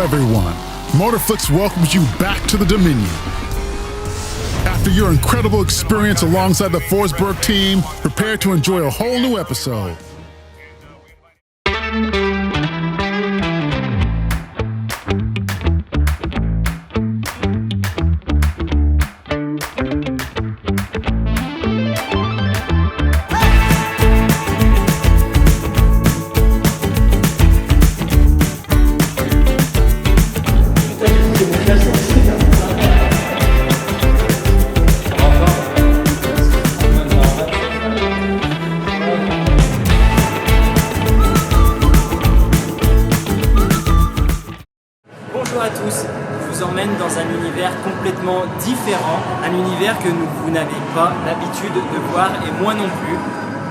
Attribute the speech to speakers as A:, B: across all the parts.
A: everyone. Motorflix welcomes you back to the Dominion. After your incredible experience alongside the Forsberg team, prepare to enjoy a whole new episode.
B: Bonjour à tous, je vous emmène dans un univers complètement différent, un univers que vous n'avez pas l'habitude de voir et moi non plus.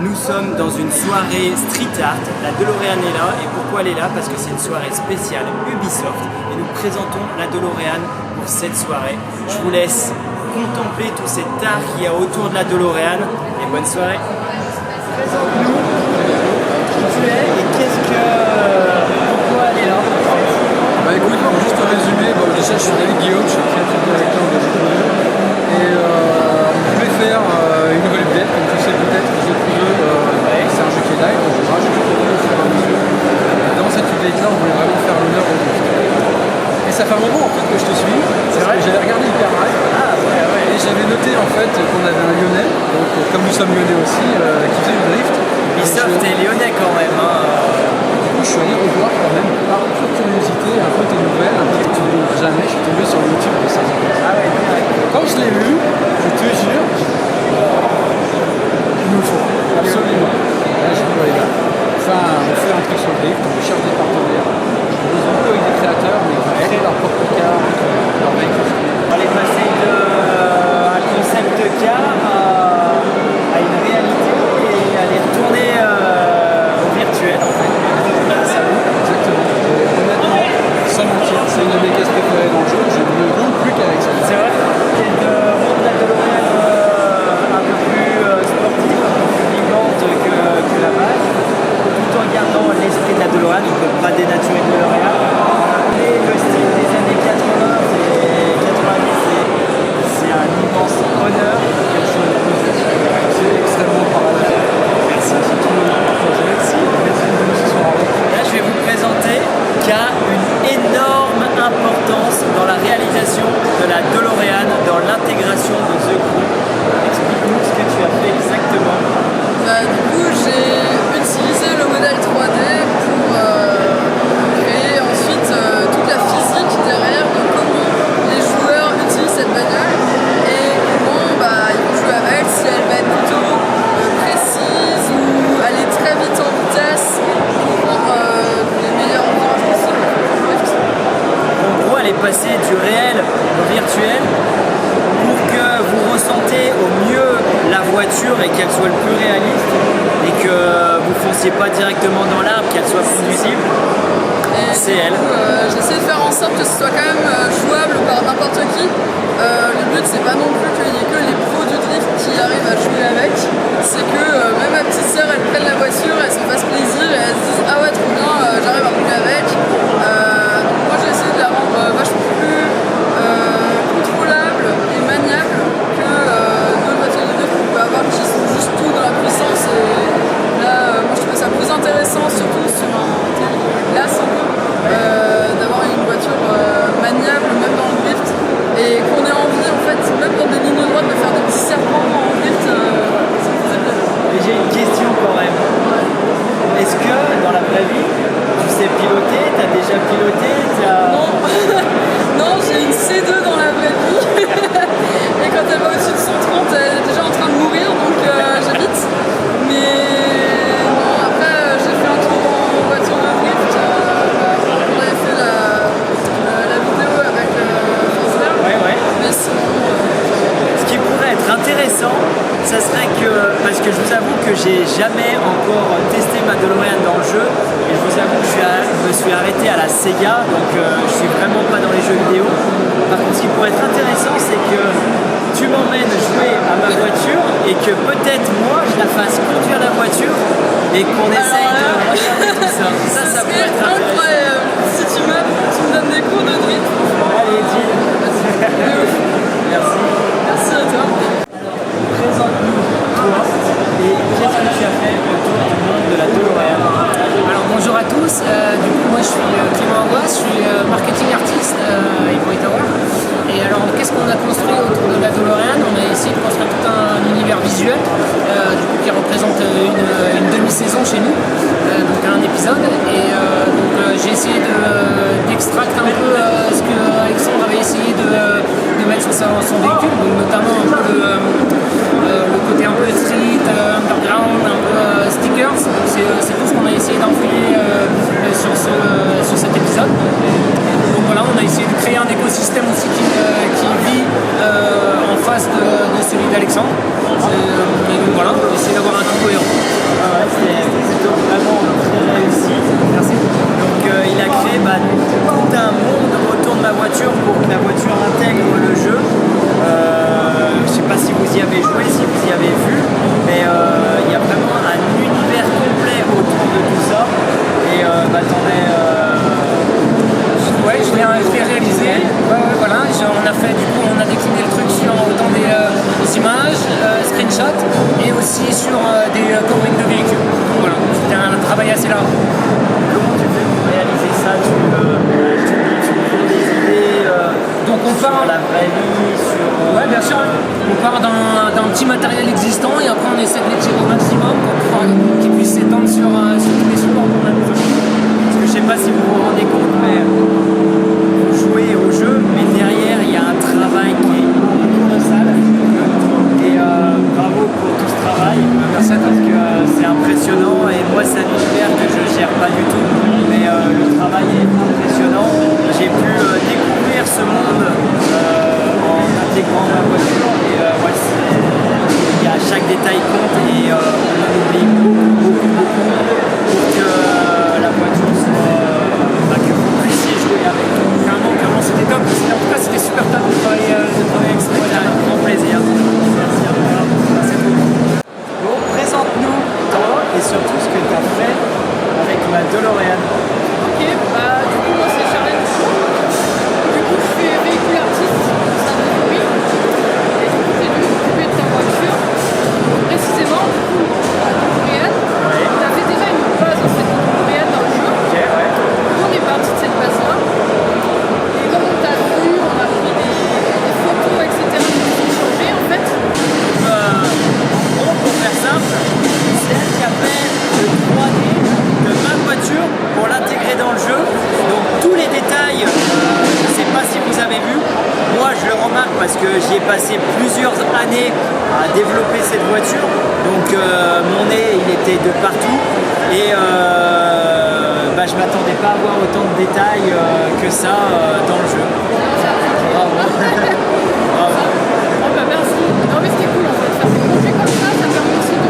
B: Nous sommes dans une soirée street art, la DeLorean est là, et pourquoi elle est là? Parce que c'est une soirée spéciale Ubisoft et nous présentons la DeLorean pour cette soirée. Je vous laisse contempler tout cet art qu'il y a autour de la DeLorean et bonne soirée. Présente-nous qui tu es et pourquoi elle est là?
C: Bah écoute, juste un résumé, déjà je suis David Guillaume, je suis le créatif directeur de GTV et on voulait faire une nouvelle update, comme tu sais peut-être, GTV c'est un jeu qui est live, donc on rajoute des vidéos au fur et à mesure. Et dans cette update là, on voulait vraiment faire l'honneur au jeu. Et ça fait un moment en fait que je te suis, c'est vrai que j'avais regardé Hyper Live et j'avais noté en fait qu'on avait un Lyonnais, donc comme nous sommes Lyonnais aussi, qui faisait du drift.
B: Ubisoft est Lyonnais quand même.
C: Je suis allé revoir quand même par pure curiosité un peu tes nouvelles, un peu que tu ne vois jamais, je suis tombé sur le YouTube de ça.
B: Ah ouais,
C: quand je l'ai vu, je te jure, il nous le faut, absolument. Là j'ai dit, les gars, enfin, on fait un truc sur le drift, on cherche des partenaires, on bosse beaucoup avec des créateurs, mais qui créent leur propre car, leur véhicule.
B: On est passé d'un concept car à une réalité et à les retourner au virtuel en fait.
C: Sans mentir, c'est une de mes caisses préférées dans le jeu, je ne roule plus qu'avec ça.
B: C'est vrai? C'est de rendre la DeLorean un peu plus sportive, un peu plus vivante que la base, tout en gardant l'esprit de la DeLorean, on ne peut pas dénaturer de DeLorean. Et le style des années 80 et 90, c'est un immense honneur que je sois là.
C: C'est extrêmement parallèle.
B: Merci.
C: C'est tout le monde partagé. Merci de nous ce soir.
B: Là, je vais vous présenter qui a une énorme importance dans la réalisation de la DeLorean, dans l'intégration de The Crew. Explique-nous ce que tu as fait exactement.
D: Du coup, j'ai utilisé le modèle 3D pour créer ensuite toute la physique derrière de comment les joueurs utilisent cette bagnole et comment ils vont jouer avec, si elle va être plutôt précise ou aller très vite en vitesse pour prendre les meilleurs virages possibles.
B: En gros, elle est passée du réel au virtuel pour que vous ressentez au mieux la voiture et qu'elle soit le plus réaliste et que vous ne fonciez pas directement dans l'arbre, qu'elle soit plus visible. C'est elle.
D: J'essaie de faire en sorte que ce soit quand même jouable par n'importe qui. Le but c'est pas non plus qu'il n'y ait que les pros du drift qui arrivent à jouer avec, c'est que même ma petite sœur elle prenne la voiture, elle se fasse plaisir et elle se dise ah ouais trop bien, j'arrive à rouler avec. Donc moi j'ai essayé de la rendre vachement plus contrôlable et maniable que d'autres voitures de drift qu'on peut avoir qui sont juste tout dans la puissance. Et là moi je trouvais ça plus intéressant, surtout sur un terrain de glace un peu, d'avoir une voiture maniable même dans le drift et qu'on ait envie en fait même dans des lignes droites de faire des petits serpents en drift, ça me faisait plaisir.
B: Mais j'ai une question quand même. Est-ce que dans la vraie vie, tu sais piloter? Tu as déjà piloté?
D: Non, non, j'ai une C2 dans la vraie vie et quand elle va au-dessus de 130 elle est déjà en train de mourir donc j'habite. Mais non, après j'ai fait un tour en voiture de drift, on avait fait la vidéo avec Forsberg.
B: Ouais.
D: Mais sinon
B: Ce qui pourrait être intéressant, ça serait que, parce que je vous avoue que j'ai jamais encore testé ma DeLorean dans le jeu, et je vous avoue que je me suis arrêté à la Sega, donc je suis vraiment pas dans les jeux vidéo. Par contre, ce qui pourrait être intéressant, c'est que tu m'emmènes jouer à ma voiture et que peut-être moi je la fasse conduire la voiture et qu'on essaye de regarder tout ça. Ça pourrait être intéressant.
D: incroyable. Si tu me donnes des cours,
B: Merci.
D: Merci à toi.
B: Présente-nous toi et qu'est-ce que tu as fait autour du monde de la DeLorean?
E: Alors bonjour à tous, du coup moi je suis Clément Angois, je suis marketing artiste à Ivory Tower. Et alors qu'est-ce qu'on a construit autour de la DeLorean? On a essayé de construire tout un univers visuel du coup, qui représente une demi-saison chez nous, donc un épisode. Et donc j'ai essayé d'extracter un peu ce que Alexandre avait essayé de mettre sur son véhicule, donc notamment un peu le côté un peu street, underground, un peu stickers. C'est tout ce qu'on a essayé d'enfiler sur cet épisode. Donc voilà, on a essayé de créer un écosystème aussi qui vit en face de celui d'Alexandre. Et donc voilà, on a essayé d'avoir un tout cohérent.
B: C'était plutôt vraiment très réussi.
E: Merci.
B: Donc il a créé tout un monde autour de ma voiture pour que la voiture intègre le jeu. Je sais pas si vous y avez joué, si vous y avez vu, mais il y a vraiment un univers complet autour de tout ça. Et
E: Ouais, je l'ai réalisé. Voilà. On a décliné le truc sur autant des images, screenshots et aussi sur des coverings de véhicules. Donc voilà, c'était un travail assez large.
B: comment tu fais pour réaliser ça? Tu prends des idées
E: Donc on
B: sur
E: part.
B: la vraie vie, sur...
E: Ouais, bien sûr. On part d'un petit matériel existant et après on essaie de l'étirer au maximum pour pouvoir qu'il puisse s'étendre sur tous les supports qu'on a besoin.
B: Parce que je sais pas si vous vous rendez compte, mais vous jouez au jeu, mais derrière il y a un travail qui est colossal. Et bravo pour tout ce travail. Merci parce que c'est impressionnant et moi c'est un univers que je gère pas du tout, mais le travail est impressionnant. J'ai pu découvrir ce monde en intégrant ma voiture et chaque détail compte et on en oublie beaucoup pour que la voiture soit que vous puissiez jouer avec.
E: Clairement, c'était top. En tout cas, c'était super top de travailler avec ce
B: Voilà, un grand plaisir. Merci à toi. Bon, présente-nous toi et surtout ce que tu as fait avec ma DeLorean.
D: Ok, du coup moi c'est Charlène. Du coup je fais véhicule artiste au sein de Ivory. Et du coup j'ai dû m'occuper de ta voiture. Précisément, du coup, la DeLorean. On avait déjà une base en fait de DeLorean dans le jeu.
B: Ok, ouais.
D: On est parti de cette base-là. Et comme on t'a vu, on a pris des photos, etc. qui ont changé en fait.
B: En gros, pour faire simple, c'est elle qui a fait le 3D de ma voiture pour l'intégrer dans le jeu. Donc tous les détails, je ne sais pas si vous avez vu, moi je le remarque parce que j'y ai passé plusieurs années à développer cette voiture. Donc mon nez il était de partout et je m'attendais pas à voir autant de détails que ça dans le jeu. Bravo. Bravo.
D: Merci. Non mais c'était cool en fait. Faire des projets comme ça permet aussi de...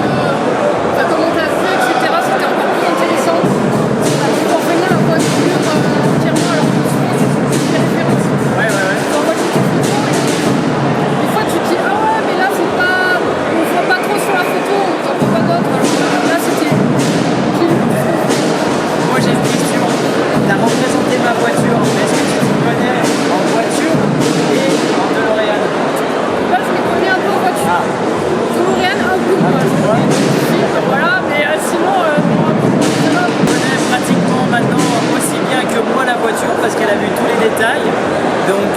D: comme on t'a fait, etc. C'était encore plus intéressant. Tu comprenais la voiture entièrement alors que souvent c'est des références.
B: Ouais.
D: Tu envoies toutes les photos et des fois tu te dis ah ouais mais là faut pas... on voit pas trop sur la photo, on t'en voit pas d'autres. Là c'était...
B: Moi j'ai une question. Tu as représenté ma voiture. Est-ce que tu me connais en voiture et en DeLorean?
D: Là je me connais un peu en voiture. DeLorean un peu moi. Voilà, mais sinon
B: Tu connais pratiquement maintenant aussi bien que moi la voiture parce qu'elle a vu tous les détails. Donc